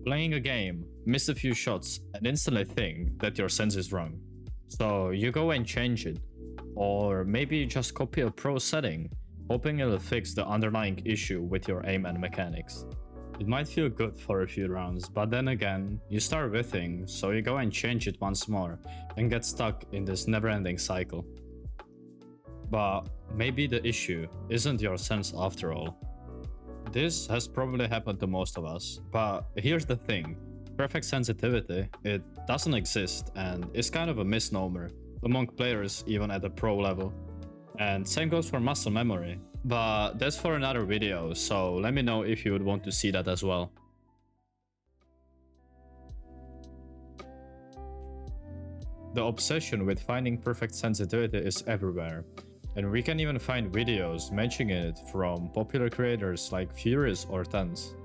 Playing a game, miss a few shots, and instantly think that your sense is wrong. So you go and change it. Or maybe you just copy a pro setting, hoping it'll fix the underlying issue with your aim and mechanics. It might feel good for a few rounds, but then again, you start whiffing, so you go and change it once more, and get stuck in this never-ending cycle. But maybe the issue isn't your sense after all. This has probably happened to most of us, but here's the thing. Perfect sensitivity, it doesn't exist and is kind of a misnomer among players even at the pro level. And same goes for muscle memory. But that's for another video, so let me know if you would want to see that as well. The obsession with finding perfect sensitivity is everywhere, and we can even find videos mentioning it from popular creators like Furious or Tens.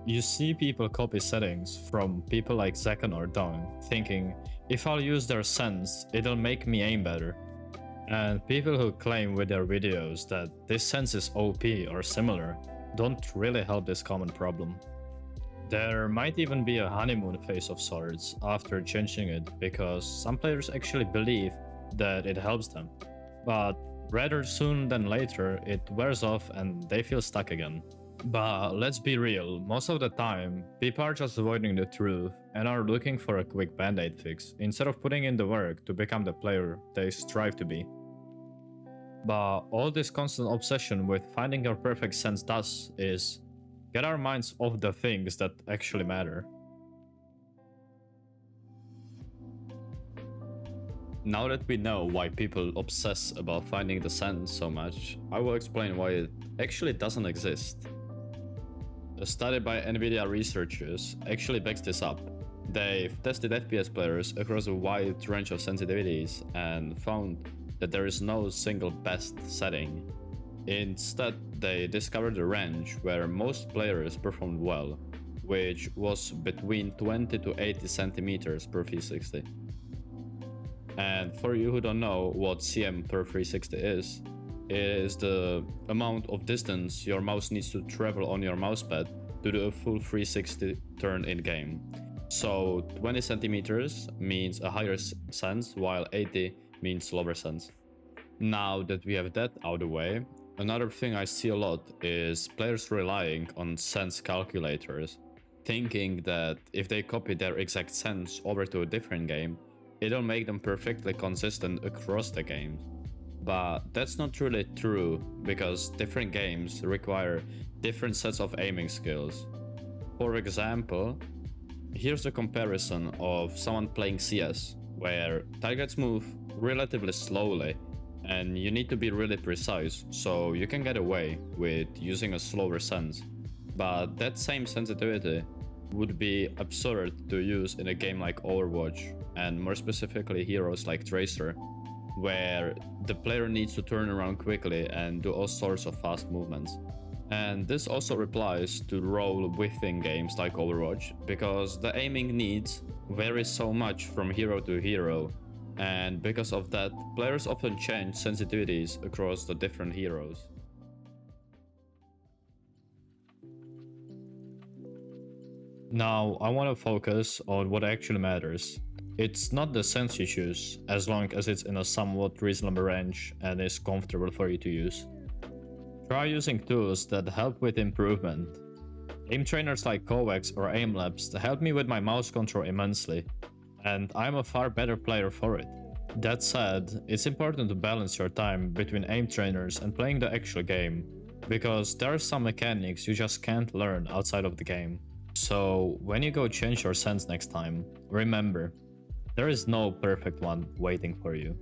You see people copy settings from people like Zekan or Dawn, thinking, if I'll use their sense, it'll make me aim better. And people who claim with their videos that this sense is OP or similar don't really help this common problem. There might even be a honeymoon phase of sorts after changing it, because some players actually believe that it helps them. But rather soon than later, it wears off and they feel stuck again. But let's be real, most of the time, people are just avoiding the truth and are looking for a quick band-aid fix instead of putting in the work to become the player they strive to be. But all this constant obsession with finding your perfect sense does is get our minds off the things that actually matter. Now that we know why people obsess about finding the sense so much, I will explain why it actually doesn't exist. A study by NVIDIA researchers actually backs this up. They've tested FPS players across a wide range of sensitivities and found that there is no single best setting. Instead, they discovered a range where most players performed well, which was between 20 to 80 centimeters per 360. And for you who don't know what cm per 360 is, it is the amount of distance your mouse needs to travel on your mousepad to do a full 360 turn in game. So 20 centimeters means a higher sense, while 80 means lower sense. Now that we have that out of the way, another thing I see a lot is players relying on sense calculators, thinking that if they copy their exact sense over to a different game, it'll make them perfectly consistent across the game. But that's not really true, because different games require different sets of aiming skills. For example, here's a comparison of someone playing CS, where targets move relatively slowly and you need to be really precise, so you can get away with using a slower sense. But that same sensitivity would be absurd to use in a game like Overwatch, and more specifically heroes like Tracer, where the player needs to turn around quickly and do all sorts of fast movements. And this also applies to role within games like Overwatch, because the aiming needs vary so much from hero to hero, and because of that, players often change sensitivities across the different heroes. Now, I want to focus on what actually matters. It's not the sense you choose, as long as it's in a somewhat reasonable range and is comfortable for you to use. Try using tools that help with improvement. Aim trainers like Kovacs or Aim Labs help me with my mouse control immensely, and I'm a far better player for it. That said, it's important to balance your time between aim trainers and playing the actual game, because there are some mechanics you just can't learn outside of the game. So when you go change your sense next time, remember, there is no perfect one waiting for you.